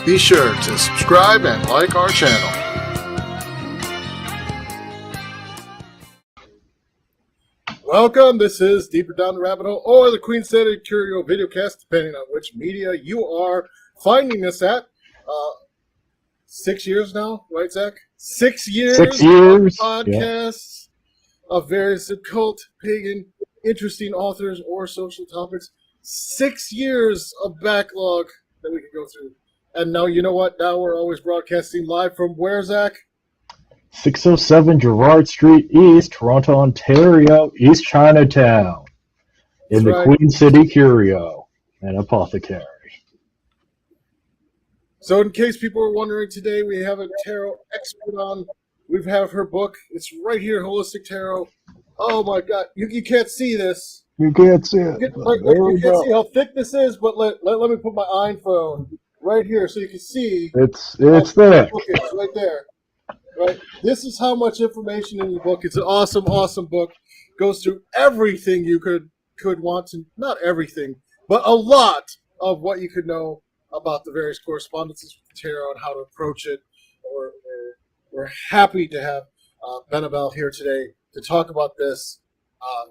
Be sure to subscribe and like our channel. Welcome, this is Deeper Down the Rabbit Hole, or the Queen City Curio Videocast, depending on which media you are finding this at. 6 years now, right, Zach? 6 years, 6 years. of podcasts of various occult, pagan, interesting authors or social topics. 6 years of backlog that we can go through. And now, you know what? Now we're always broadcasting live from where, Zach? 607 Gerrard Street East, Toronto, Ontario, East Chinatown, in the Queen City Curio and Apothecary. So in case people are wondering, today we have a tarot expert on. We have her book. It's right here, Holistic Tarot. Oh my God, you can't see this. You can't see it. You can't see how thick this is, but let me put my iPhone right here so you can see. It's thick. It's right there. Right. This is how much information in the book. It's an awesome, awesome book. Goes through everything you could want to, not everything, but a lot of what you could know about the various correspondences with the tarot and how to approach it. We're happy to have Benebell here today to talk about this,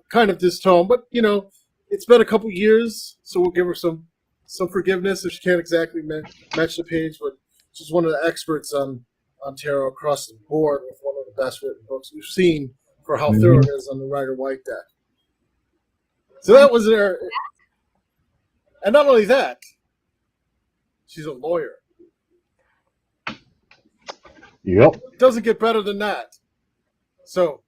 kind of this tone. But, you know, it's been a couple years, so we'll give her some forgiveness if she can't exactly match the page. But she's one of the experts on tarot across the board, with one of the best written books we've seen for how thorough it is on the Rider-Waite deck. So that was there. And not only that, she's a lawyer. Yep. It doesn't get better than that. So,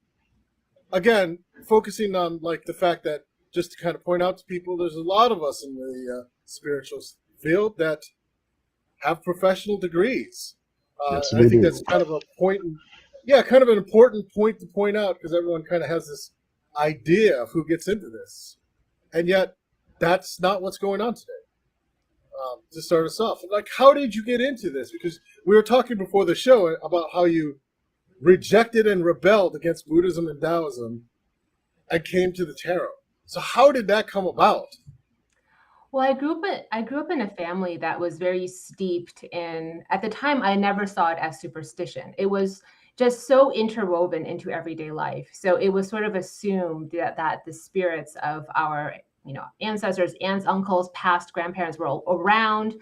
again, focusing on like the fact that, just to kind of point out to people, there's a lot of us in the spiritual field that have professional degrees. Yes, I think that's kind of a point, kind of an important point to point out, because everyone kind of has this idea of who gets into this, and yet that's not what's going on today. To start us off, like, how did you get into this? Because we were talking before the show about how you rejected and rebelled against Buddhism and Taoism and came to the tarot. So how did that come about? Well, I grew up in a family that was very steeped in, at the time, I never saw it as superstition. It was just so interwoven into everyday life. So it was sort of assumed that the spirits of our ancestors, aunts, uncles, past grandparents were all around.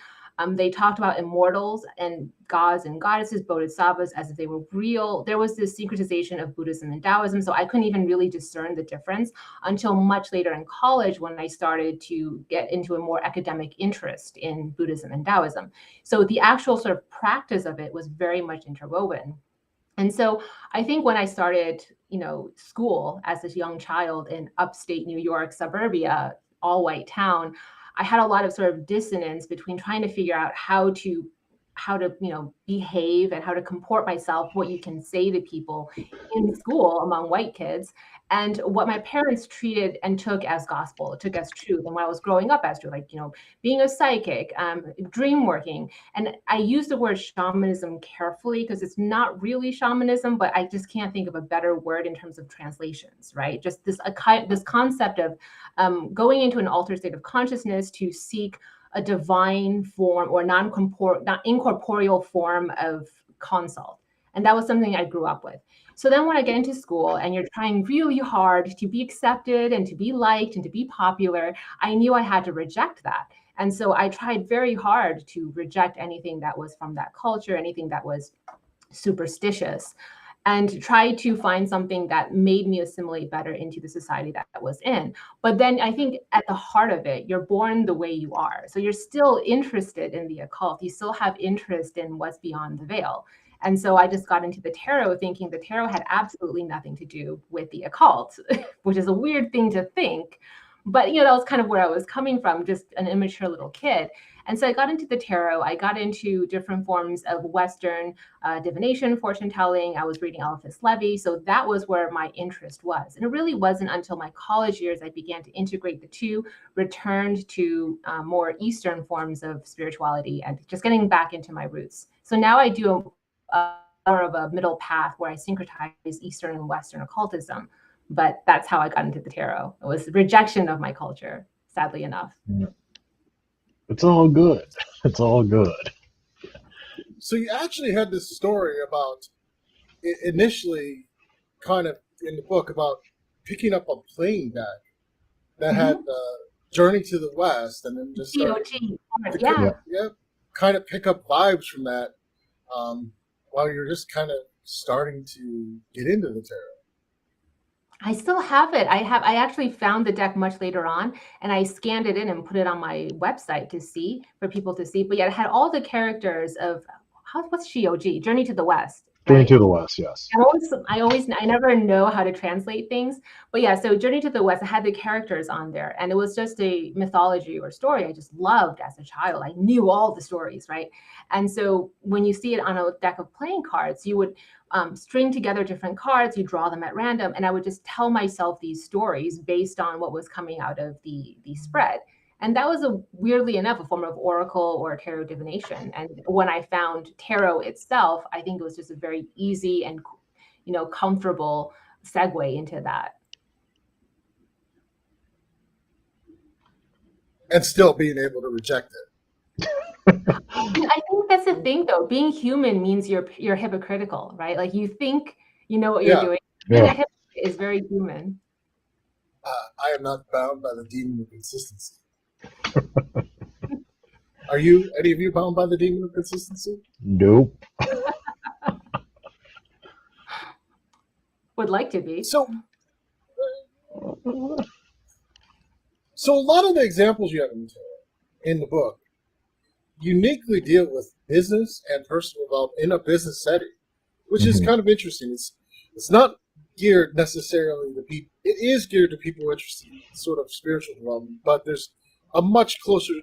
They talked about immortals and gods and goddesses, bodhisattvas, as if they were real. There was this syncretization of Buddhism and Taoism, so I couldn't even really discern the difference until much later in college, when I started to get into a more academic interest in Buddhism and Taoism. So the actual sort of practice of it was very much interwoven. And so I think when I started, school as this young child in upstate New York, suburbia, all white town, I had a lot of sort of dissonance between trying to figure out how to behave and how to comport myself, what you can say to people in school among white kids, and what my parents treated and took as gospel, took as truth, and what I was growing up as truth, like, being a psychic, dream working. And I use the word shamanism carefully because it's not really shamanism, but I just can't think of a better word in terms of translations, right? Just this concept of going into an altered state of consciousness to seek a divine form or not incorporeal form of consult. And that was something I grew up with. So then when I get into school and you're trying really hard to be accepted and to be liked and to be popular, I knew I had to reject that. And so I tried very hard to reject anything that was from that culture, anything that was superstitious, and try to find something that made me assimilate better into the society that I was in. But then I think at the heart of it, you're born the way you are. So you're still interested in the occult. You still have interest in what's beyond the veil. And so I just got into the tarot thinking the tarot had absolutely nothing to do with the occult, which is a weird thing to think. But, that was kind of where I was coming from, just an immature little kid. And so I got into the tarot. I got into different forms of Western divination, fortune telling. I was reading Eliphas Levi. So that was where my interest was. And it really wasn't until my college years I began to integrate the two, returned to more Eastern forms of spirituality and just getting back into my roots. So now I do more of a middle path where I syncretize Eastern and Western occultism. But that's how I got into the tarot. It was rejection of my culture, sadly enough. It's all good. It's all good. so you actually had this story about initially, kind of in the book, about picking up a plane deck that had Journey to the West, and then just started Yeah. kind of pick up vibes from that while you're just kind of starting to get into the tarot. I still have it. I actually found the deck much later on, and I scanned it in and put it on my website to see, for people to see. But yeah, it had all the characters of what's Shioji, Journey to the West. Journey Right? to the West, yes. I never know how to translate things, but yeah. So Journey to the West, I had the characters on there, and it was just a mythology or story I just loved as a child. I knew all the stories, right? And so when you see it on a deck of playing cards, you would string together different cards, you draw them at random, and I would just tell myself these stories based on what was coming out of the spread. And that was, weirdly enough, a form of oracle or tarot divination. And when I found tarot itself, I think it was just a very easy and, comfortable segue into that. And still being able to reject it. I think that's the thing, though. Being human means you're hypocritical, right? Like, you think you know what you're doing. Being a hypocrite is very human. I am not bound by the demon of consistency. Are any of you bound by the demon of consistency? Nope. Would like to be. So a lot of the examples you have in the book uniquely deal with business and personal development in a business setting, which is kind of interesting. It's not geared necessarily to people. It is geared to people interested in sort of spiritual development, but there's a much closer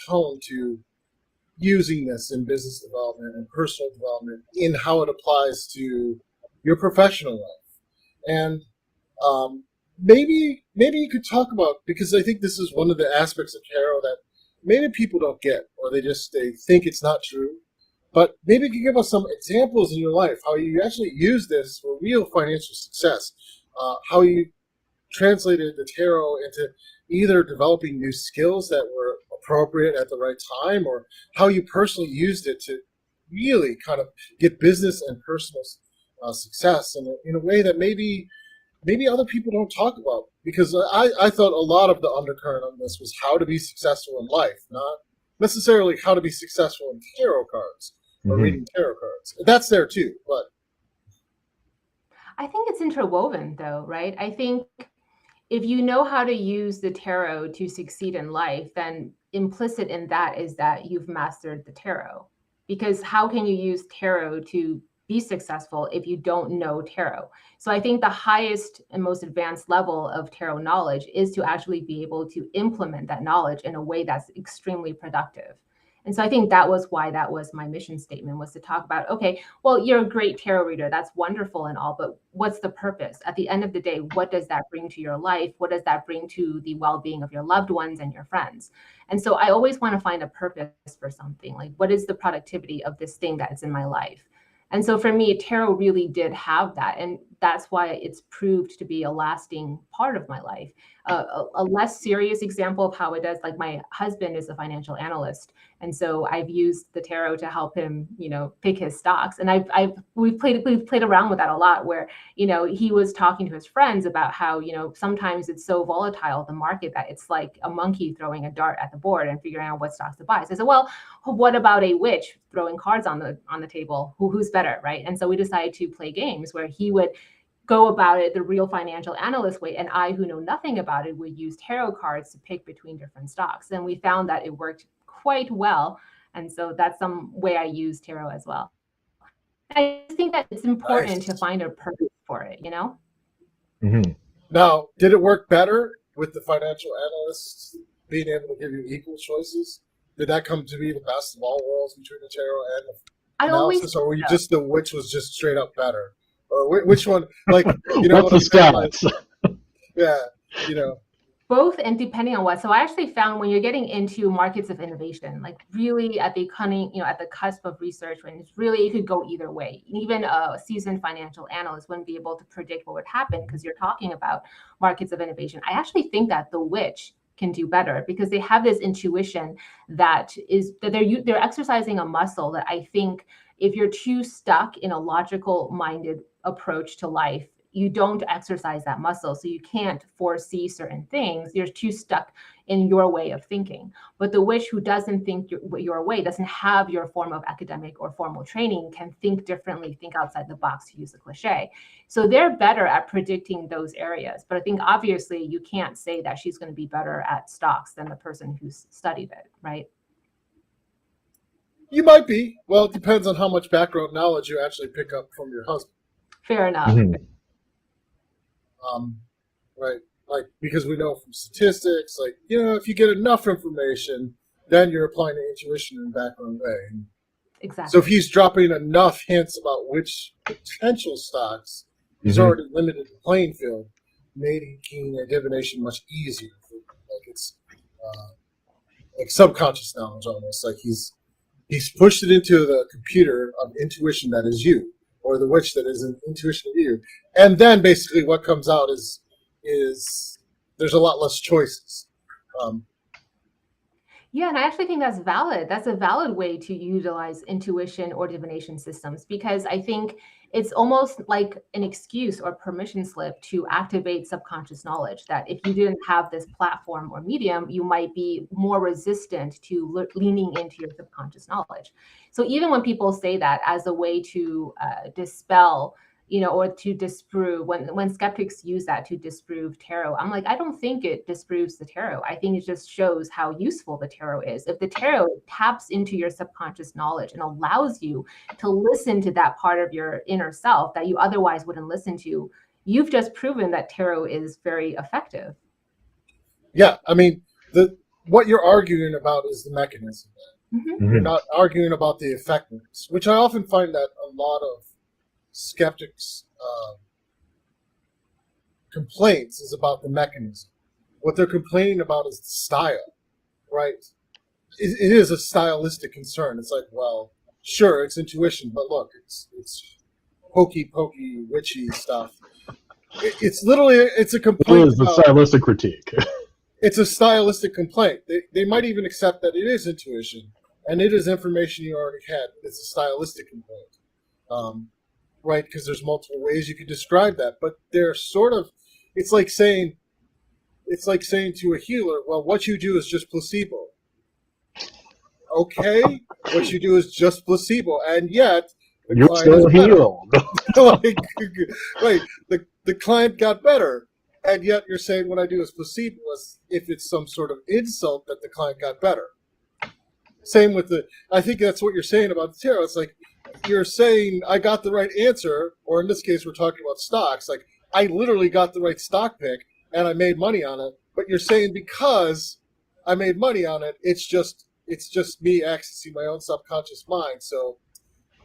tone to using this in business development and personal development in how it applies to your professional life. And maybe you could talk about, because I think this is one of the aspects of tarot that maybe people don't get, or they think it's not true. But maybe you could give us some examples in your life, how you actually use this for real financial success, how you translated the tarot into either developing new skills that were appropriate at the right time, or how you personally used it to really kind of get business and personal success in a way that maybe other people don't talk about. Because I thought a lot of the undercurrent on this was how to be successful in life, not necessarily how to be successful in tarot cards or reading tarot cards. That's there too, but I think it's interwoven, though, right? I think if you know how to use the tarot to succeed in life, then implicit in that is that you've mastered the tarot. Because how can you use tarot to be successful if you don't know tarot? So I think the highest and most advanced level of tarot knowledge is to actually be able to implement that knowledge in a way that's extremely productive. And so I think that was why that was my mission statement, was to talk about, okay, well, you're a great tarot reader. That's wonderful and all, but what's the purpose? At the end of the day, what does that bring to your life? What does that bring to the well-being of your loved ones and your friends? And so I always want to find a purpose for something. Like, what is the productivity of this thing that's in my life? And so for me, tarot really did have that. And that's why it's proved to be a lasting part of my life. A less serious example of how it does, like, my husband is a financial analyst. And so I've used the tarot to help him, pick his stocks. And we've played around with that a lot, where, he was talking to his friends about how, sometimes it's so volatile, the market, that it's like a monkey throwing a dart at the board and figuring out what stocks to buy. So I said, well, what about a witch throwing cards on the table? Who's better, right? And so we decided to play games where he would go about it the real financial analyst way, and I, who know nothing about it, would use tarot cards to pick between different stocks. And we found that it worked quite well. And so that's some way I use tarot as well. I think that it's important to find a purpose for it, Now, did it work better with the financial analysts being able to give you equal choices? Did that come to be the best of all worlds between the tarot and the analysis, or were you just the witch was just straight up better? Or which one? Like, what's the stats? Yeah, Both, and depending on what. So I actually found when you're getting into markets of innovation, like really at the at the cusp of research, when it's really, it could go either way. Even a seasoned financial analyst wouldn't be able to predict what would happen, because you're talking about markets of innovation. I actually think that the witch can do better, because they have this intuition that they're exercising a muscle that I think if you're too stuck in a logical minded approach to life, you don't exercise that muscle. So you can't foresee certain things. You're too stuck in your way of thinking. But the witch who doesn't think your way, doesn't have your form of academic or formal training, can think differently, think outside the box, to use a cliche. So they're better at predicting those areas. But I think obviously you can't say that she's going to be better at stocks than the person who's studied it, right? You might be. Well, it depends on how much background knowledge you actually pick up from your husband. Fair enough. Mhm. Right? Like, because we know from statistics, like, if you get enough information, then you're applying the intuition in a background way. Exactly. So if he's dropping enough hints about which potential stocks, he's already limited the playing field, making a divination much easier. Like, it's like subconscious knowledge almost. Like he's pushed it into the computer of intuition that is you, or the witch that is an intuition of you. And then basically what comes out is there's a lot less choices. Yeah, and I actually think that's valid. That's a valid way to utilize intuition or divination systems, because I think it's almost like an excuse or permission slip to activate subconscious knowledge, that if you didn't have this platform or medium, you might be more resistant to leaning into your subconscious knowledge. So even when people say that as a way to dispel, or to disprove, when skeptics use that to disprove tarot, I'm like, I don't think it disproves the tarot. I think it just shows how useful the tarot is. If the tarot taps into your subconscious knowledge and allows you to listen to that part of your inner self that you otherwise wouldn't listen to, you've just proven that tarot is very effective. Yeah, I mean, what you're arguing about is the mechanism. Mm-hmm. You're not arguing about the effectiveness, which I often find that a lot of skeptics' complaints is about the mechanism. What they're complaining about is the style, right? It is a stylistic concern. It's like, well, sure, it's intuition, but look, it's hokey pokey witchy stuff. It's a complaint. It is a stylistic critique. It's a stylistic complaint. They might even accept that it is intuition and it is information you already had. It's a stylistic complaint. Right, because there's multiple ways you could describe that, but they're sort of, it's like saying to a healer, well, what you do is just placebo. Okay, what you do is just placebo, and yet You're still healed. Right, the client got better, and yet you're saying what I do is placebo, as if it's some sort of insult that the client got better. Same with I think that's what you're saying about the tarot. It's like, you're saying I got the right answer, or in this case, we're talking about stocks. Like, I literally got the right stock pick and I made money on it. But you're saying because I made money on it, it's just me accessing my own subconscious mind. So,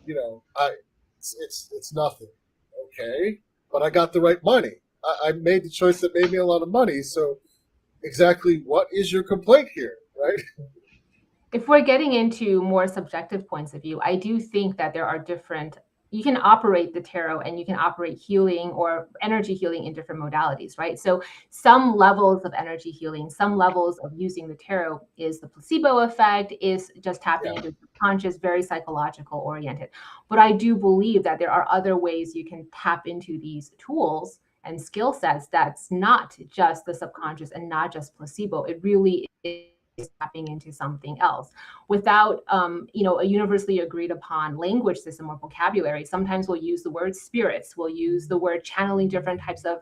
it's nothing. Okay, but I got the right money. I made the choice that made me a lot of money. So, exactly what is your complaint here, right? If we're getting into more subjective points of view, I do think that there are you can operate the tarot and you can operate healing or energy healing in different modalities, right? So some levels of energy healing, some levels of using the tarot is the placebo effect, is just tapping into the subconscious, very psychological oriented. But I do believe that there are other ways you can tap into these tools and skill sets that's not just the subconscious and not just placebo. It really is tapping into something else without a universally agreed upon language system or vocabulary. Sometimes we'll use the word spirits, we'll use the word channeling different types of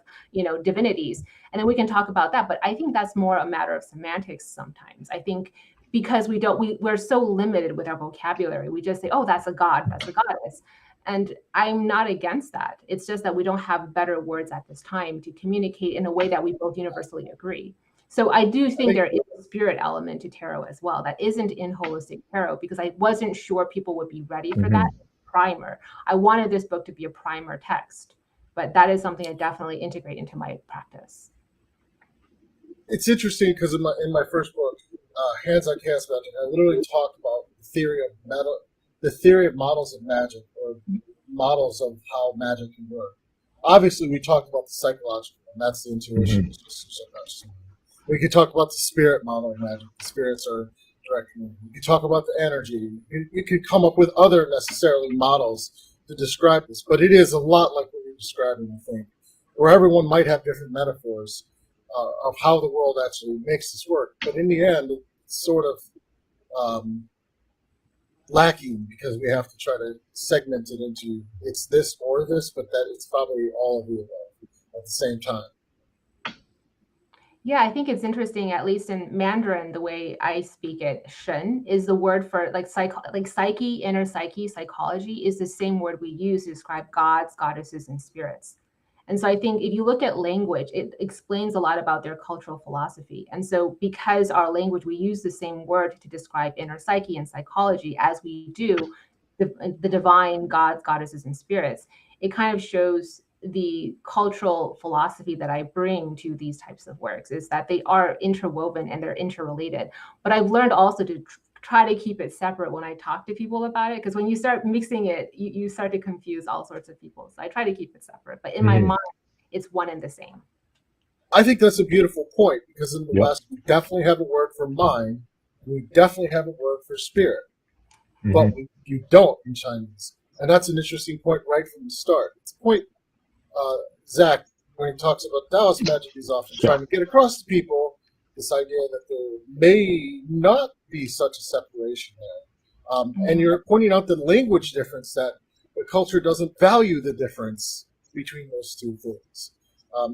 divinities, and then we can talk about that. But I think that's more a matter of semantics sometimes. I think because we're so limited with our vocabulary, we just say, oh, that's a god, that's a goddess. And I'm not against that. It's just that we don't have better words at this time to communicate in a way that we both universally agree. So I do think there is a spirit element to tarot as well that isn't in holistic tarot, because I wasn't sure people would be ready for that primer. I wanted this book to be a primer text, but that is something I definitely integrate into my practice. It's interesting because in my first book, Hands on Chaos Magic, I literally talk about the theory of models of magic, or models of how magic can work. Obviously, we talked about the psychological, and that's the intuition. We could talk about the spirit model of magic. The spirits are direct community. You could talk about the energy. You could come up with other necessarily models to describe this, but it is a lot like what you're describing, I think, where everyone might have different metaphors of how the world actually makes this work. But in the end, it's sort of lacking because we have to try to segment it into it's this or this, but that it's probably all of the above at the same time. Yeah, I think it's interesting, at least in Mandarin, the way I speak it, shen is the word for like psyche, inner psyche, psychology is the same word we use to describe gods, goddesses, and spirits. And so I think if you look at language, it explains a lot about their cultural philosophy. And so because our language, we use the same word to describe inner psyche and psychology as we do the divine gods, goddesses, and spirits, it kind of shows the cultural philosophy that I bring to these types of works is that they are interwoven and they're interrelated. But I've learned also to try to keep it separate when I talk to people about it, because when you start mixing it, you start to confuse all sorts of people. So I try to keep it separate, but in my mind, it's one and the same. I think that's a beautiful point, because in the West, we definitely have a word for mind, and we definitely have a word for spirit, but you don't in Chinese. And that's an interesting point right from the start. It's a point Zach, when he talks about Taoist magic, he's often trying to get across to people this idea that there may not be such a separation there. And you're pointing out the language difference, that the culture doesn't value the difference between those two things.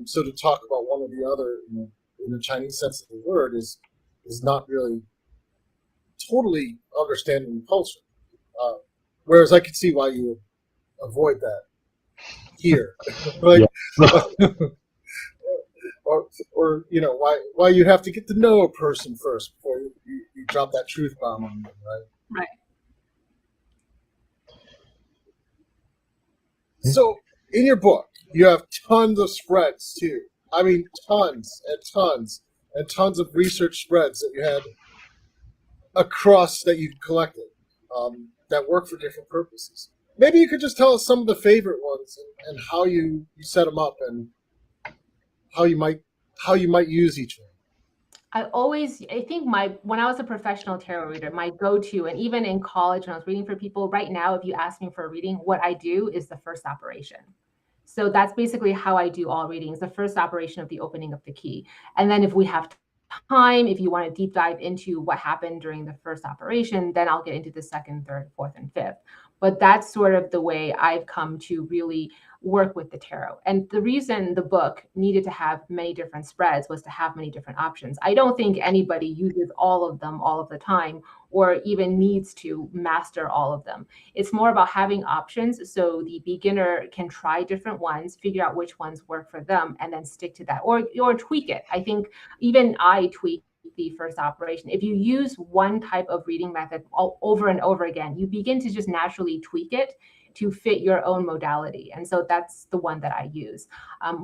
So to talk about one or the other, in the Chinese sense of the word, is not really totally understanding the culture. Whereas I could see why you would avoid that here. Like, or why you have to get to know a person first before you drop that truth bomb on them, right? Right. So in your book, you have tons of spreads too. I mean, tons and tons and tons of research spreads that you had across that you collected that work for different purposes. Maybe you could just tell us some of the favorite ones and how you set them up and how you might use each one. I think when I was a professional tarot reader, my go-to, and even in college when I was reading for people, right now, if you ask me for a reading, what I do is the first operation. So that's basically how I do all readings, the first operation of the opening of the key. And then if we have time, if you want to deep dive into what happened during the first operation, then I'll get into the second, third, fourth, and fifth. But that's sort of the way I've come to really work with the tarot. And the reason the book needed to have many different spreads was to have many different options. I don't think anybody uses all of them all of the time or even needs to master all of them. It's more about having options so the beginner can try different ones, figure out which ones work for them, and then stick to that or tweak it. I think even I tweak the first operation. If you use one type of reading method over and over again, you begin to just naturally tweak it to fit your own modality. And so that's the one that I use.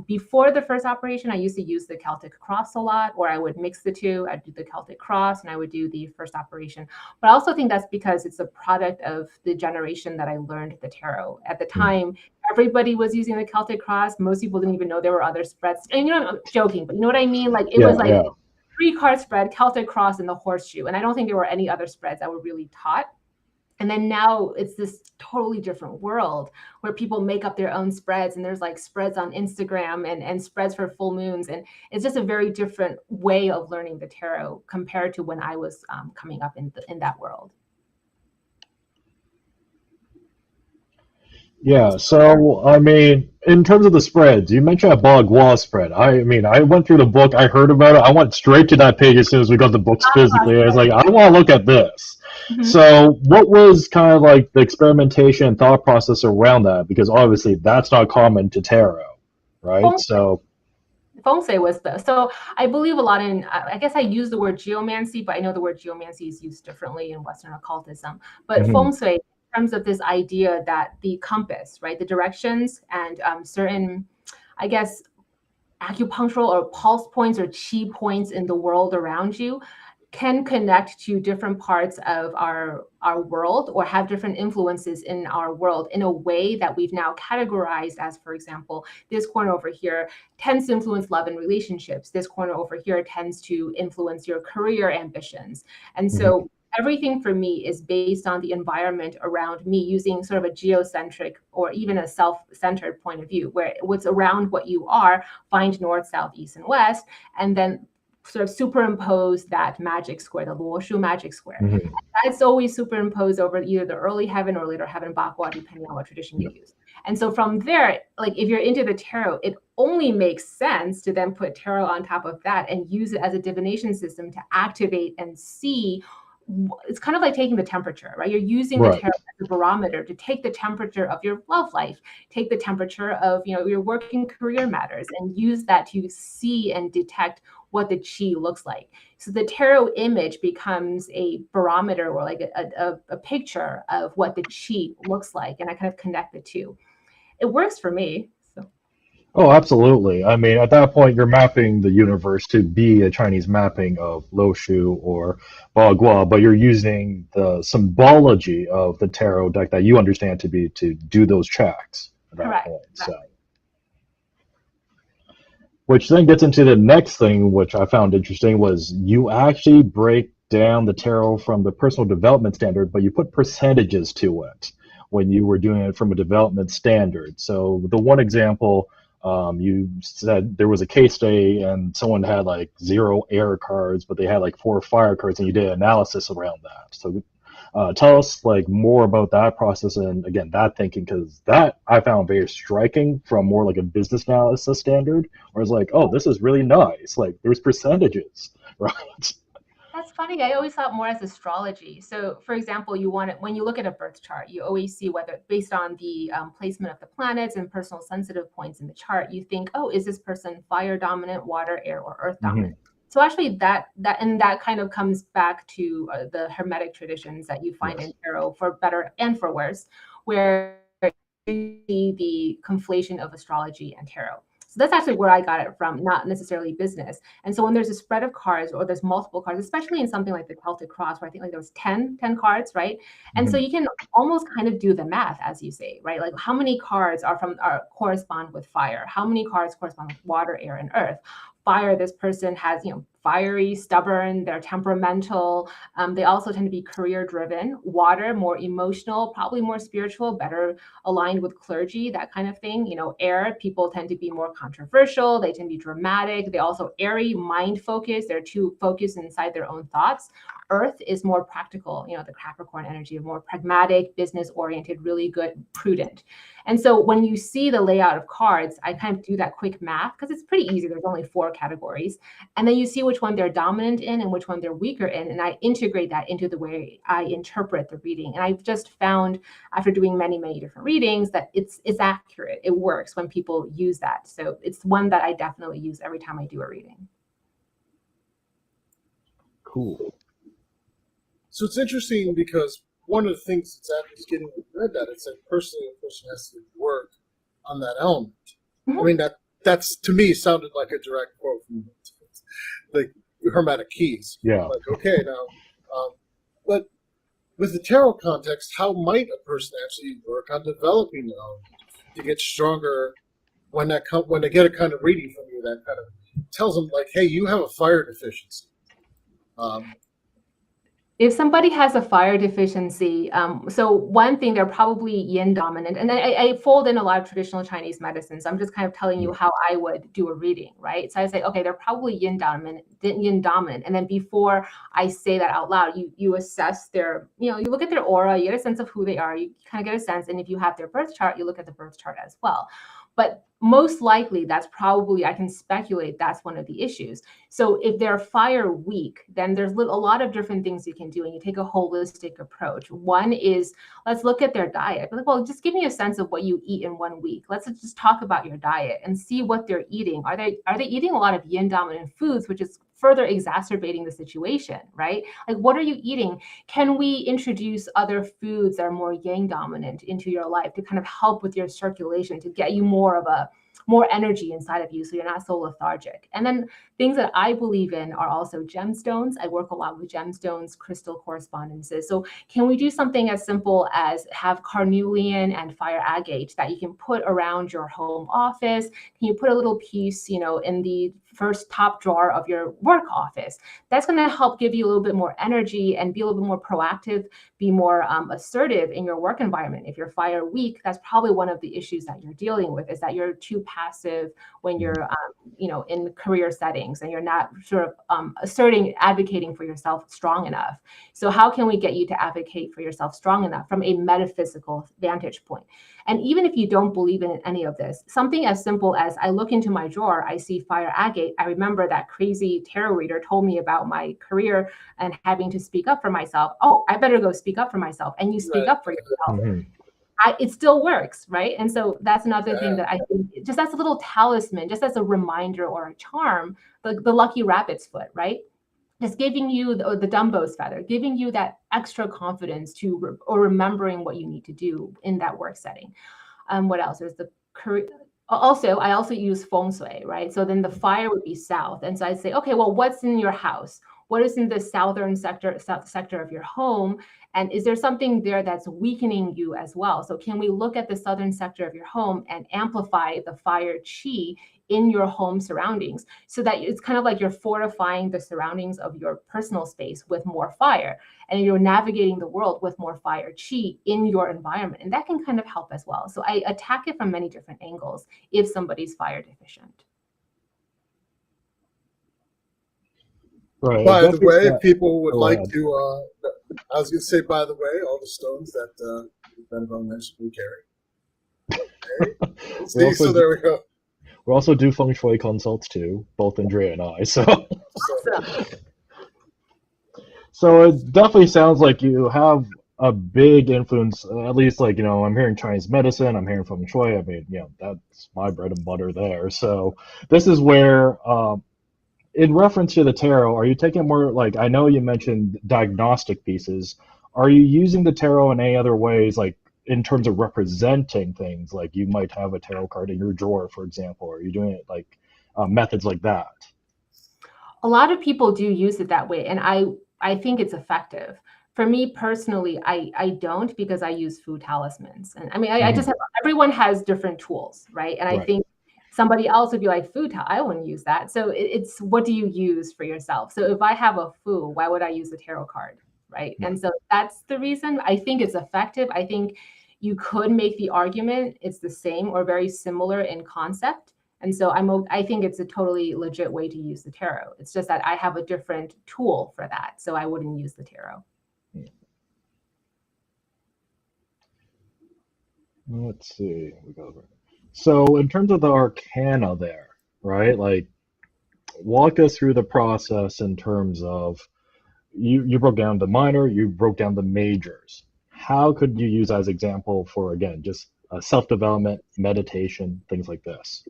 Before the first operation, I used to use the Celtic Cross a lot, or I would mix the two. I'd do the Celtic Cross and I would do the first operation. But I also think that's because it's a product of the generation that I learned the tarot. At the time, everybody was using the Celtic Cross. Most people didn't even know there were other spreads. And I'm joking, but you know what I mean? Like it was like 3-card spread, Celtic Cross, and the horseshoe. And I don't think there were any other spreads that were really taught. And then now it's this totally different world where people make up their own spreads, and there's like spreads on Instagram and spreads for full moons. And it's just a very different way of learning the tarot compared to when I was coming up in that world. Yeah, so, I mean, in terms of the spreads, you mentioned a Bagua spread. I mean, I went through the book, I heard about it, I went straight to that page as soon as we got the books physically. I was like, I want to look at this. So, what was kind of like the experimentation and thought process around that? Because obviously that's not common to tarot, right? Feng Shui was so I believe a lot in, I guess I use the word geomancy, but I know the word geomancy is used differently in Western occultism. But Feng Shui, in terms of this idea that the compass, right, the directions and certain, I guess, acupunctural or pulse points or chi points in the world around you can connect to different parts of our world or have different influences in our world in a way that we've now categorized as, for example, this corner over here tends to influence love and relationships. This corner over here tends to influence your career ambitions. And so everything for me is based on the environment around me, using sort of a geocentric or even a self-centered point of view, where what's around what you are, find north, south, east, and west, and then sort of superimpose that magic square, the Luoshu magic square. Mm-hmm. That's always superimposed over either the early heaven or later heaven, Bakwa, depending on what tradition you use. And so from there, like if you're into the tarot, it only makes sense to then put tarot on top of that and use it as a divination system to activate and see. It's kind of like taking the temperature, right? You're using the tarot as a barometer to take the temperature of your love life, take the temperature of, you know, your working career matters, and use that to see and detect what the chi looks like. So the tarot image becomes a barometer, or like a picture of what the chi looks like, and I kind of connect the two. It works for me. So. Oh, absolutely. I mean, at that point, you're mapping the universe to be a Chinese mapping of Lo Shu or Bagua, but you're using the symbology of the tarot deck that you understand to be to do those checks at that Correct. point. So, which then gets into the next thing, which I found interesting, was you actually break down the tarot from the personal development standard, but you put percentages to it when you were doing it from a development standard. So the one example, you said there was a case study and someone had like 0 air cards, but they had like 4 fire cards, and you did analysis around that. So tell us like more about that process, and again, that thinking, because that I found very striking from more like a business analysis standard, where it's like, oh, this is really nice. Like there's percentages, right? That's funny. I always thought more as astrology. So, for example, when you look at a birth chart, you always see whether, based on the placement of the planets and personal sensitive points in the chart, you think, oh, is this person fire dominant, water, air, or earth dominant? So actually, that kind of comes back to the Hermetic traditions that you find in tarot, for better and for worse, where you see the conflation of astrology and tarot. So that's actually where I got it from, not necessarily business. And so when there's a spread of cards, or there's multiple cards, especially in something like the Celtic Cross, where I think like there was 10 cards, right? And so you can almost kind of do the math, as you say, right? Like how many cards correspond with fire? How many cards correspond with water, air, and earth? Fire, this person has, fiery, stubborn, they're temperamental. They also tend to be career driven. Water, more emotional, probably more spiritual, better aligned with clergy, that kind of thing. Air, people tend to be more controversial. They tend to be dramatic. They also airy, mind focused. They're too focused inside their own thoughts. Earth is more practical, the Capricorn energy, more pragmatic, business oriented, really good, prudent. And so when you see the layout of cards, I kind of do that quick math, because it's pretty easy. There's only 4 categories. And then you see which one they're dominant in and which one they're weaker in. And I integrate that into the way I interpret the reading. And I've just found, after doing many, many different readings, that it's accurate. It works when people use that. So it's one that I definitely use every time I do a reading. Cool. So it's interesting, because one of the things that's after getting read that, it said personally a person has to work on that element. I mean, that's to me sounded like a direct quote from the Hermetic Keys. Yeah. Like, okay, now, but with the tarot context, how might a person actually work on developing the element to get stronger when they get a kind of reading from you that kind of tells them, like, hey, you have a fire deficiency. If somebody has a fire deficiency, so one thing, they're probably yin dominant. And I fold in a lot of traditional Chinese medicine. So I'm just kind of telling you how I would do a reading, right? So I say, okay, they're probably yin dominant. And then before I say that out loud, you assess their, you look at their aura, you get a sense of who they are, you kind of get a sense. And if you have their birth chart, you look at the birth chart as well. But most likely, that's probably, I can speculate, that's one of the issues. So if they're fire weak, then there's a lot of different things you can do, and you take a holistic approach. One is, let's look at their diet. Like, well, just give me a sense of what you eat in 1 week. Let's just talk about your diet and see what they're eating. Are they eating a lot of yin dominant foods, which is further exacerbating the situation, right? Like, what are you eating? Can we introduce other foods that are more yang dominant into your life to kind of help with your circulation, to get you more energy inside of you, so you're not so lethargic? And then things that I believe in are also gemstones. I work a lot with gemstones, crystal correspondences. So can we do something as simple as have carnelian and fire agate that you can put around your home office? Can you put a little piece, in the first top drawer of your work office. That's going to help give you a little bit more energy and be a little bit more proactive, be more assertive in your work environment. If you're fire weak, that's probably one of the issues that you're dealing with, is that you're too passive when you're in career settings, and you're not sort of advocating for yourself strong enough. So how can we get you to advocate for yourself strong enough from a metaphysical vantage point? And even if you don't believe in any of this, something as simple as I look into my drawer, I see fire agate. I remember that crazy tarot reader told me about my career and having to speak up for myself. Oh, I better go speak up for myself. And you speak up for yourself. It still works, right? And so that's another thing that I think, just as a little talisman, just as a reminder or a charm, the lucky rabbit's foot, right? Just giving you the Dumbo's feather, giving you that extra confidence or remembering what you need to do in that work setting. What else? There's the career. Also, I also use feng shui, right? So then the fire would be south. And so I'd say, okay, well, what's in your house? What is in the southern sector of your home? And is there something there that's weakening you as well? So can we look at the southern sector of your home and amplify the fire chi in your home surroundings, so that it's kind of like you're fortifying the surroundings of your personal space with more fire, and you're navigating the world with more fire chi in your environment. And that can kind of help as well. So I attack it from many different angles if somebody's fire deficient. Right. By the way, if people would like to, I was going to say, by the way, all the stones that Benebell mentioned we carry. Okay. See, so there we go. We also do feng shui consults too, both Andrieh and I. So, so it definitely sounds like you have a big influence. At least, like, I'm hearing Chinese medicine, I'm hearing feng shui. I mean, that's my bread and butter there. So this is where, in reference to the tarot, are you taking more, like, I know you mentioned diagnostic pieces. Are you using the tarot in any other ways, like in terms of representing things? Like you might have a tarot card in your drawer, for example. Or are you doing it like methods like that? A lot of people do use it that way, and I think it's effective. For me personally, I don't, because I use food talismans. And I mean, I just have, everyone has different tools, right? And I think somebody else would be like, I wouldn't use that. So it's what do you use for yourself? So if I have a foo, why would I use a tarot card, right? And so that's the reason. I think it's effective. I think you could make the argument it's the same or very similar in concept. And so I think it's a totally legit way to use the tarot. It's just that I have a different tool for that, so I wouldn't use the tarot. Let's see. So in terms of the arcana there, right? Like, walk us through the process in terms of you broke down the minor, you broke down the majors. How could you use as example for, again, just self-development, meditation, things like this?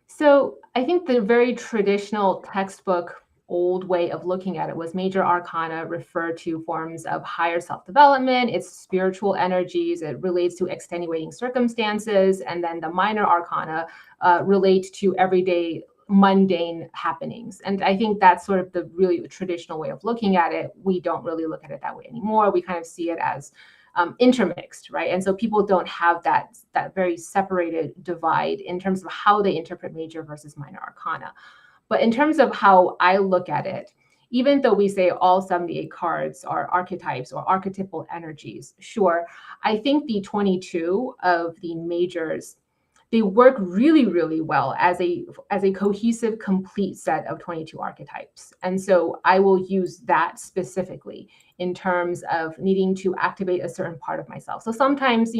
So I think the very traditional textbook old way of looking at it was major arcana refer to forms of higher self-development, it's spiritual energies, it relates to extenuating circumstances, and then the minor arcana relate to everyday mundane happenings. And I think that's sort of the really traditional way of looking at it. We don't really look at it that way anymore. We kind of see it as intermixed, right? And so people don't have that very separated divide in terms of how they interpret major versus minor arcana. But in terms of how I look at it, even though we say all 78 cards are archetypes or archetypal energies, sure, I think the 22 of the majors, they work really, really well as a cohesive, complete set of 22 archetypes. And so I will use that specifically in terms of needing to activate a certain part of myself. So sometimes,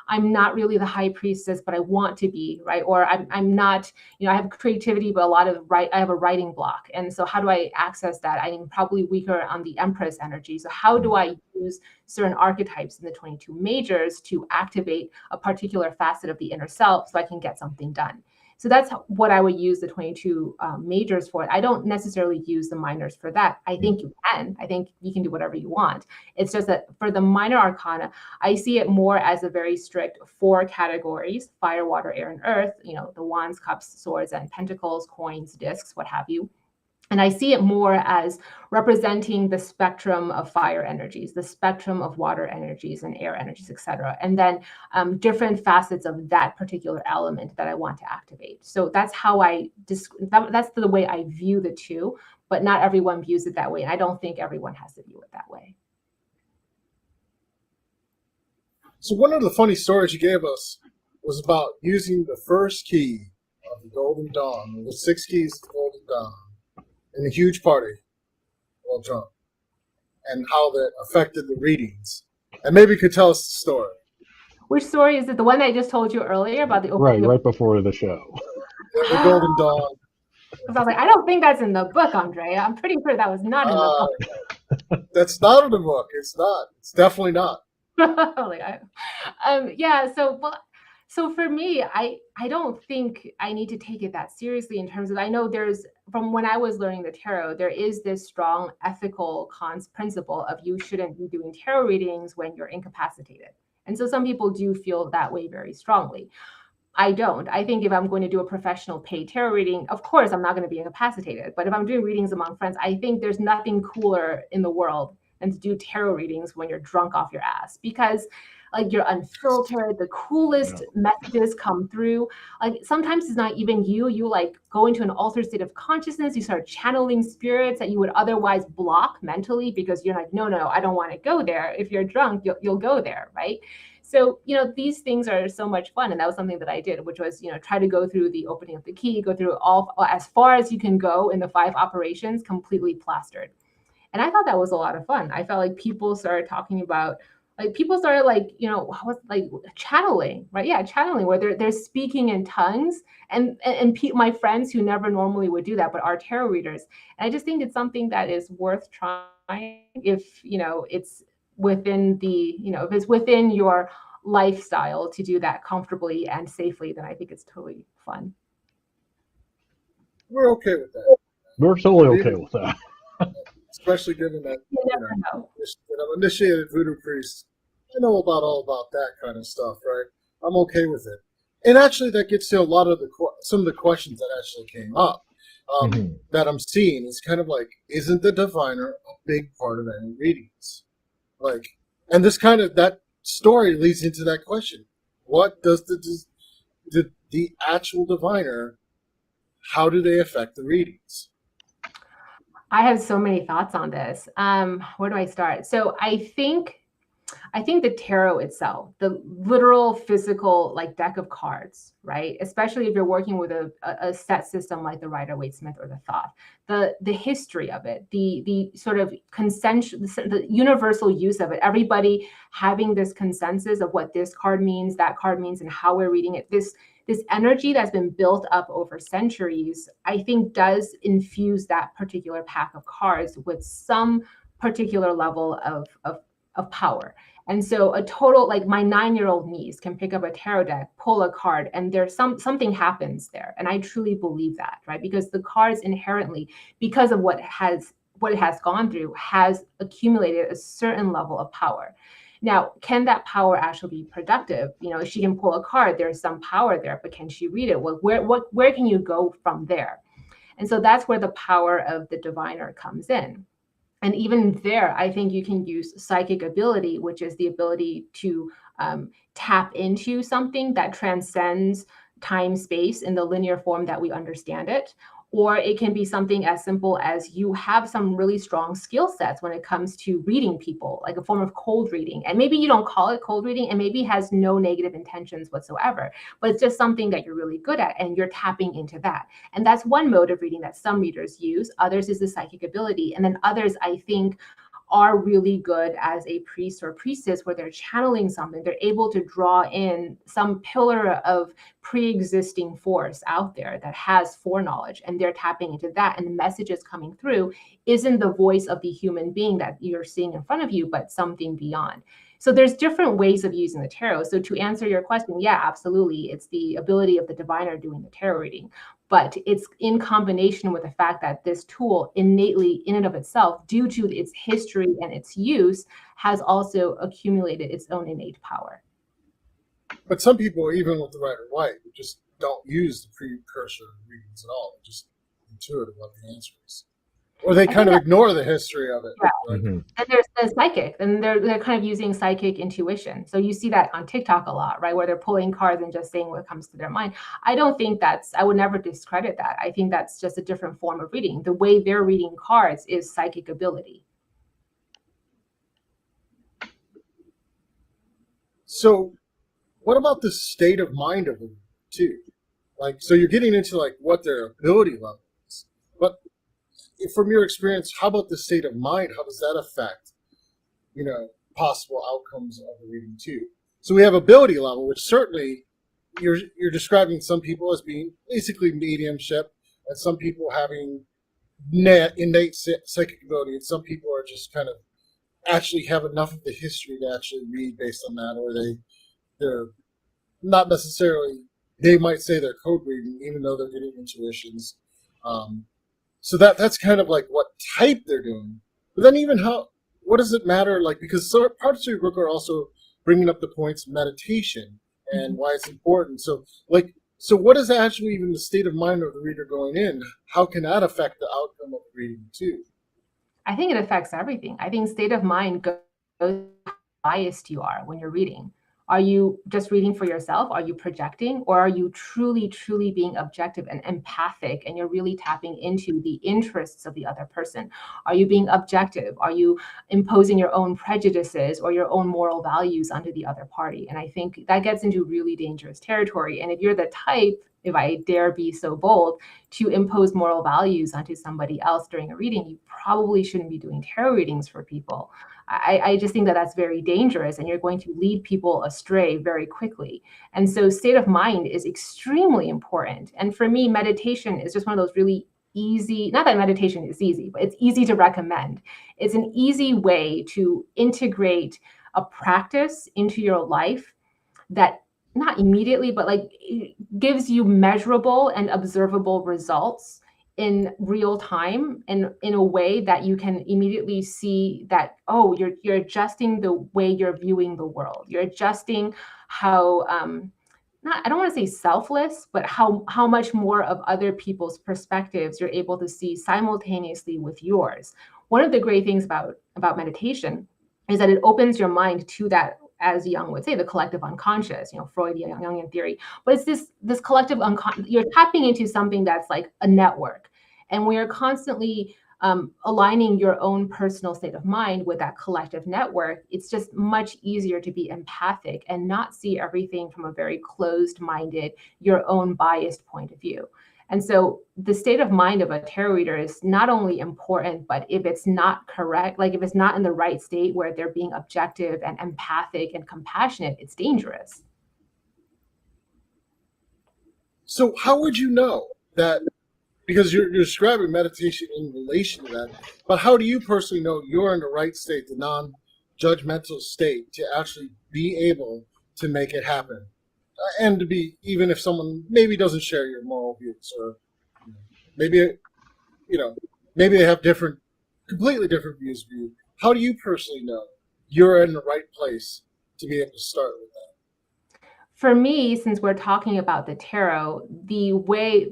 I'm not really the high priestess, but I want to be, right? Or I'm not, I have creativity, but I have a writing block. And so how do I access that? I'm probably weaker on the Empress energy. So how do I use certain archetypes in the 22 majors to activate a particular facet of the inner self so I can get something done? So that's what I would use the 22 majors for. I don't necessarily use the minors for that. I think you can. I think you can do whatever you want. It's just that for the minor arcana, I see it more as a very strict 4 categories: fire, water, air, and earth. The wands, cups, swords, and pentacles, coins, discs, what have you. And I see it more as representing the spectrum of fire energies, the spectrum of water energies and air energies, et cetera. And then different facets of that particular element that I want to activate. So that's how that's the way I view the two, but not everyone views it that way. And I don't think everyone has to view it that way. So one of the funny stories you gave us was about using the first key of the Golden Dawn, the 6 keys of the Golden Dawn, in a huge party while drunk, and how that affected the readings. And maybe you could tell us the story. Which story is it? The one I just told you earlier about the opening? Right before the show. The Golden Dawn. Because I was like, I don't think that's in the book, Andrieh. I'm pretty sure that was not in the book. That's not in the book. It's not. It's definitely not. So for me, I don't think I need to take it that seriously in terms of, I know from when I was learning the tarot, there is this strong ethical principle of you shouldn't be doing tarot readings when you're incapacitated. And so some people do feel that way very strongly. I don't. I think if I'm going to do a professional paid tarot reading, of course, I'm not going to be incapacitated. But if I'm doing readings among friends, I think there's nothing cooler in the world than to do tarot readings when you're drunk off your ass, because like you're unfiltered, the coolest messages come through. Like sometimes it's not even you like go into an altered state of consciousness, you start channeling spirits that you would otherwise block mentally because you're like, no, I don't want to go there. If you're drunk, you'll go there, right? So, these things are so much fun. And that was something that I did, which was, try to go through the opening of the key, go through all as far as you can go in the 5 operations, completely plastered. And I thought that was a lot of fun. I felt like people started talking about, channeling, right? Yeah, channeling, where they're speaking in tongues, and my friends who never normally would do that, but are tarot readers. And I just think it's something that is worth trying if, it's within if it's within your lifestyle to do that comfortably and safely, then I think it's totally fun. We're okay with that. We're totally okay with that. Especially given that you never know. Initiated voodoo priest, I know all about that kind of stuff, right? I'm okay with it. And actually, that gets to a lot of some of the questions that actually came up that I'm seeing. It's kind of like, isn't the diviner a big part of any readings? Like, and that story leads into that question: what does the actual diviner? How do they affect the readings? I have so many thoughts on this. Where do I start? So I think the tarot itself, the literal physical deck of cards, right? Especially if you're working with a set system like the Rider-Waite-Smith or the Thoth, the history of it, the sort of the universal use of it, everybody having this consensus of what this card means, that card means, and how we're reading it. This energy that's been built up over centuries, I think does infuse that particular pack of cards with some particular level of power. And so a total, like my 9-year-old niece can pick up a tarot deck, pull a card, and there's something happens there. And I truly believe that, right? Because the cards inherently, because of what it has gone through, has accumulated a certain level of power. Now, can that power actually be productive? If she can pull a card, there's some power there, but can she read it? Well, where can you go from there? And so that's where the power of the diviner comes in. And even there, I think you can use psychic ability, which is the ability to tap into something that transcends time, space in the linear form that we understand it. Or it can be something as simple as you have some really strong skill sets when it comes to reading people, like a form of cold reading. And maybe you don't call it cold reading, and maybe it has no negative intentions whatsoever, but it's just something that you're really good at, and you're tapping into that. And that's one mode of reading that some readers use. Others is the psychic ability. And then others, I think, are really good as a priest or priestess, where they're channeling something. They're able to draw in some pillar of pre-existing force out there that has foreknowledge, and they're tapping into that. And the messages coming through isn't the voice of the human being that you're seeing in front of you, but something beyond. So there's different ways of using the tarot. So to answer your question, yeah, absolutely. It's the ability of the diviner doing the tarot reading, but it's in combination with the fact that this tool innately in and of itself, due to its history and its use, has also accumulated its own innate power. But some people, even with the Rider-Waite, just don't use the precursor readings at all. They're just intuitive what the answer is. Or they I kind think of ignore the history of it. Yeah. Right? Mm-hmm. And there's the psychic, and they're kind of using psychic intuition. So you see that on TikTok a lot, right? Where they're pulling cards and just saying what comes to their mind. I don't think I would never discredit that. I think that's just a different form of reading. The way they're reading cards is psychic ability. So what about the state of mind of them too? Like, so you're getting into like what their ability level is, but from your experience, how about the state of mind? How does that affect, possible outcomes of the reading too? So we have ability level, which certainly you're describing some people as being basically mediumship, and some people having innate psychic ability, and some people are just kind of actually have enough of the history to actually read based on that, or they're not necessarily. They might say they're code reading, even though they're getting intuitions. So that's kind of like what type they're doing. But then even what does it matter? Like, because parts of your book are also bringing up the points of meditation and why it's important. So what is actually even the state of mind of the reader going in? How can that affect the outcome of the reading too? I think it affects everything. I think state of mind goes how biased you are when you're reading. Are you just reading for yourself? Are you projecting? Or are you truly, truly being objective and empathic, and you're really tapping into the interests of the other person? Are you being objective? Are you imposing your own prejudices or your own moral values onto the other party? And I think that gets into really dangerous territory. And if you're the type, if I dare be so bold, to impose moral values onto somebody else during a reading, you probably shouldn't be doing tarot readings for people. I just think that that's very dangerous, and you're going to lead people astray very quickly. And so state of mind is extremely important. And for me, meditation is just one of those really easy, not that meditation is easy, but it's easy to recommend. It's an easy way to integrate a practice into your life that not immediately, but like it gives you measurable and observable results in real time, and in a way that you can immediately see that, oh, you're adjusting the way you're viewing the world. You're adjusting how I don't want to say selfless, but how much more of other people's perspectives you're able to see simultaneously with yours. One of the great things about meditation is that it opens your mind to that, as Jung would say, the collective unconscious, Freudian, Jungian theory. But it's this collective unconscious. You're tapping into something that's like a network. And we are constantly aligning your own personal state of mind with that collective network. It's just much easier to be empathic and not see everything from a very closed-minded, your own biased point of view. And so the state of mind of a tarot reader is not only important, but if it's not correct, like if it's not in the right state where they're being objective and empathic and compassionate, it's dangerous. So how would you know that? Because you're describing meditation in relation to that, but how do you personally know you're in the right state, the non-judgmental state, to actually be able to make it happen? And to be, even if someone maybe doesn't share your moral views, or maybe maybe they have completely different views of you. How do you personally know you're in the right place to be able to start with that? For me, since we're talking about the tarot,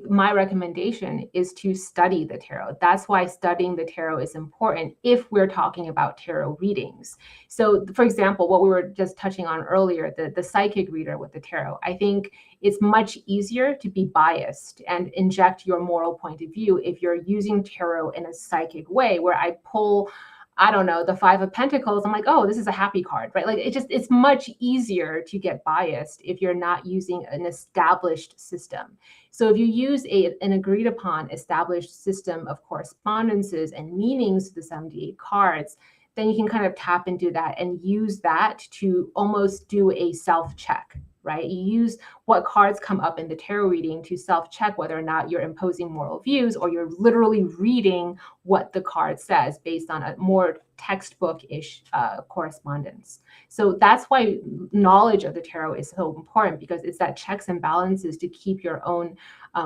my recommendation is to study the tarot. That's why studying the tarot is important if we're talking about tarot readings. So, for example, what we were just touching on earlier, the psychic reader with the tarot, I think it's much easier to be biased and inject your moral point of view if you're using tarot in a psychic way, where I pull, I don't know, the Five of Pentacles. I'm like, oh, this is a happy card, right? Like it's much easier to get biased if you're not using an established system. So if you use an agreed upon established system of correspondences and meanings to the 78 cards, then you can kind of tap into that and use that to almost do a self-check, right? You use what cards come up in the tarot reading to self-check whether or not you're imposing moral views, or you're literally reading what the card says based on a more textbook-ish correspondence. So that's why knowledge of the tarot is so important, because it's that checks and balances to keep your own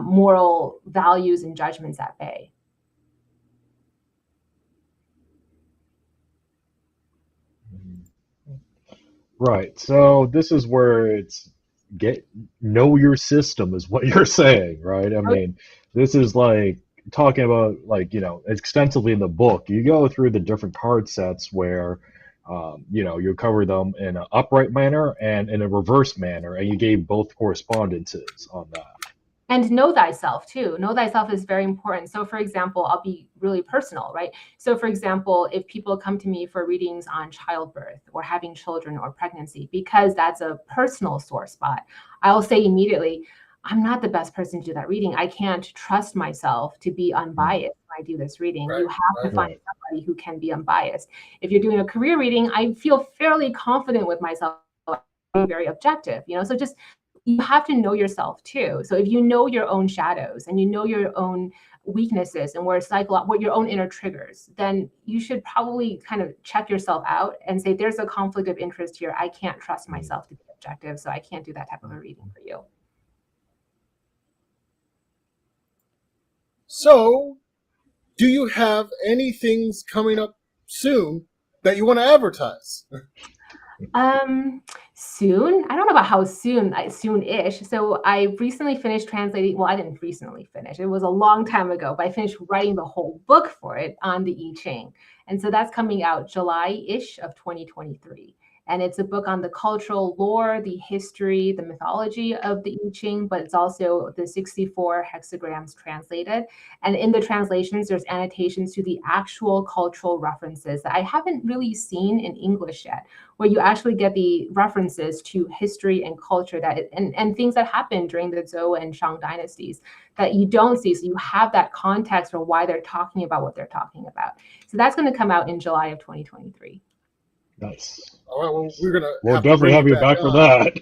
moral values and judgments at bay. Right. So this is where it's know your system is what you're saying, right? I mean, this is like talking about, like, extensively in the book, you go through the different card sets where, you cover them in an upright manner and in a reverse manner, and you gave both correspondences on that. And know thyself too. Know thyself is very important. So for example, I'll be really personal, right? So for example, if people come to me for readings on childbirth or having children or pregnancy, because that's a personal sore spot, I'll say immediately, I'm not the best person to do that reading. I can't trust myself to be unbiased when I do this reading. Right, You have to find right. somebody who can be unbiased. If you're doing a career reading, I feel fairly confident with myself, very objective, so just, you have to know yourself too. So if you know your own shadows and you know your own weaknesses and what your own inner triggers, then you should probably kind of check yourself out and say, there's a conflict of interest here. I can't trust myself to be objective, so I can't do that type of a reading for you. So, do you have any things coming up soon that you want to advertise? Soon. I don't know about how soon, soon-ish. So I recently finished translating. Well, I didn't recently finish. It was a long time ago, but I finished writing the whole book for it on the I Ching. And so that's coming out July-ish of 2023. And it's a book on the cultural lore, the history, the mythology of the I Ching, but it's also the 64 hexagrams translated. And in the translations, there's annotations to the actual cultural references that I haven't really seen in English yet, where you actually get the references to history and culture and things that happened during the Zhou and Shang dynasties that you don't see. So you have that context for why they're talking about what they're talking about. So that's going to come out in July of 2023. Nice. All right, well, We'll definitely have you back for that.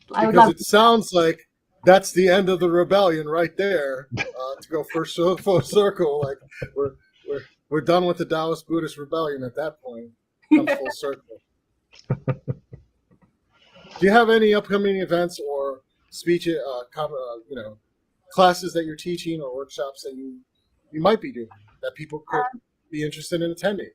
Because it sounds like that's the end of the rebellion right there. To go full circle, like we're done with the Taoist Buddhist rebellion at that point. Comes full circle. Do you have any upcoming events or speech, classes that you're teaching or workshops that you might be doing that people could be interested in attending?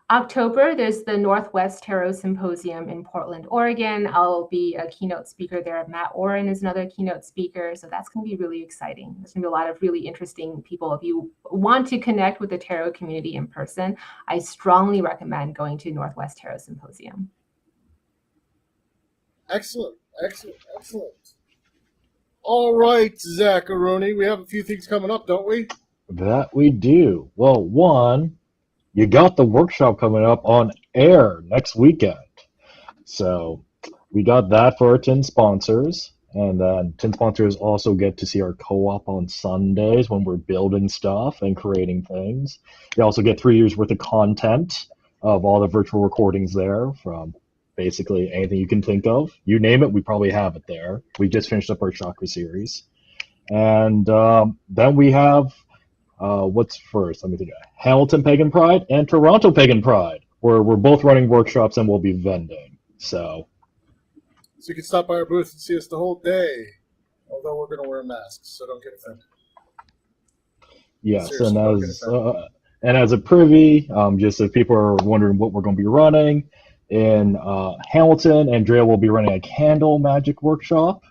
October, there's the Northwest Tarot Symposium in Portland, Oregon. I'll be a keynote speaker there. Matt Oren is another keynote speaker. So that's going to be really exciting. There's going to be a lot of really interesting people. If you want to connect with the tarot community in person, I strongly recommend going to Northwest Tarot Symposium. Excellent. All right, Zachary, we have a few things coming up, don't we? That we do. Well, one, you got the workshop coming up on air next weekend. So we got that for our 10 sponsors. And then 10 sponsors also get to see our co-op on Sundays when we're building stuff and creating things. They also get 3 years worth of content of all the virtual recordings there, from basically anything you can think of. You name it, we probably have it there. We just finished up our chakra series. And then we have what's first? Let me think. Hamilton Pagan Pride and Toronto Pagan Pride, where we're both running workshops and we'll be vending. So you can stop by our booth and see us the whole day, although we're going to wear masks, so don't get offended. Yes, Seriously, and as a privy, just if people are wondering what we're going to be running, in Hamilton, Andrieh will be running a candle magic workshop.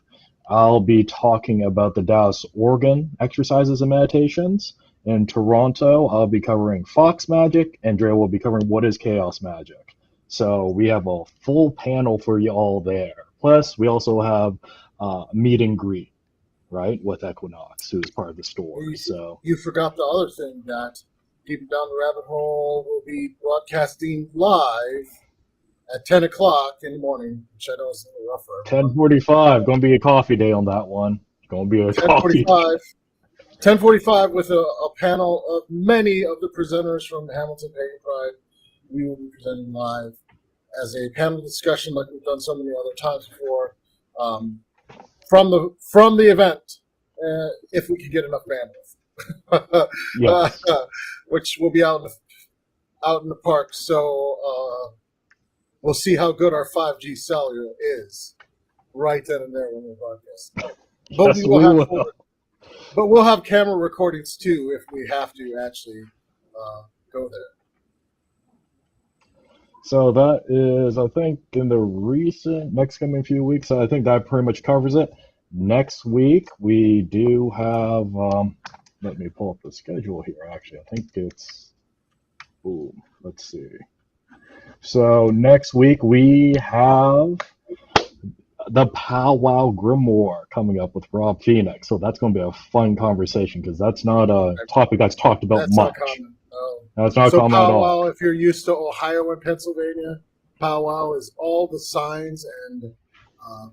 I'll be talking about the Taoist organ exercises and meditations. In Toronto, I'll be covering Fox magic. Andrieh will be covering what is chaos magic. So we have a full panel for you all there. Plus, we also have meet and greet, right, with Equinox, who is part of the story. So you forgot the other thing, that Deep Down the Rabbit Hole will be broadcasting live at 10 o'clock in the morning, which I know is a little rough for everyone. 10:45, going to be a coffee day on that one. Going to be a coffee day. 10:45 with a panel of many of the presenters from Hamilton Pagan Pride. We will be presenting live as a panel discussion like we've done so many other times before, from the event, if we can get enough bandwidth. Yes. Which will be out in the park. So we'll see how good our 5G cellular is right then and there when we broadcast. But Yes, But we'll have camera recordings too if we have to actually go there. So that is, I think, in the recent next coming few weeks. I think that pretty much covers it. Next week we do have let me pull up the schedule here. Actually, I think it's. Boom. Let's see. So next week we have the Powwow Grimoire coming up with Rob Phoenix. So that's going to be a fun conversation because that's not a topic that's talked about That's much. not common. No. That's not So common at all. powwow, if you're used to Ohio and Pennsylvania, powwow is all the signs and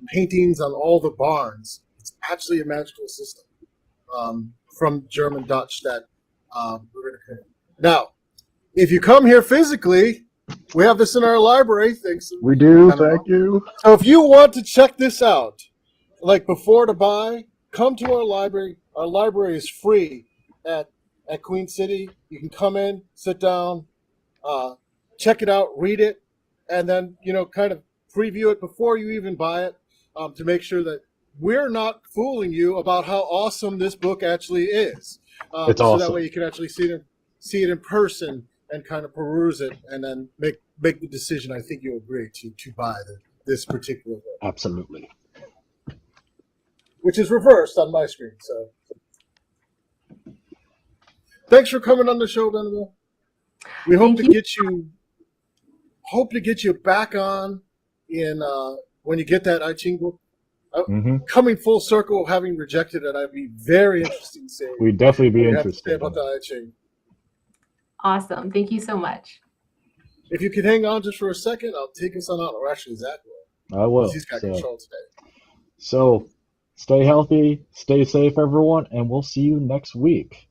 paintings on all the barns. It's actually a magical system from German Dutch that we're going to create. Now, if you come here physically, we have this in our library. Thanks. We do. Thank you. So if you want to check this out, like before to buy, come to our library. Our library is free at Queen City. You can come in, sit down, check it out, read it, and then, kind of preview it before you even buy it to make sure that we're not fooling you about how awesome this book actually is. It's so awesome. That way you can actually see it in person and kind of peruse it and then make the decision. I think you'll agree to buy this particular book. Absolutely. Which is reversed on my screen. So thanks for coming on the show, Benebell. We hope to get you back on in when you get that I Ching book. Coming full circle, having rejected it, I'd be very interested to say. We'd definitely be what you have to say interested. about the I Ching. Awesome. Thank you so much. If you could hang on just for a second, I'll take us on out. Or actually, Zach will. I will. He's got control today. So stay healthy, stay safe, everyone, and we'll see you next week.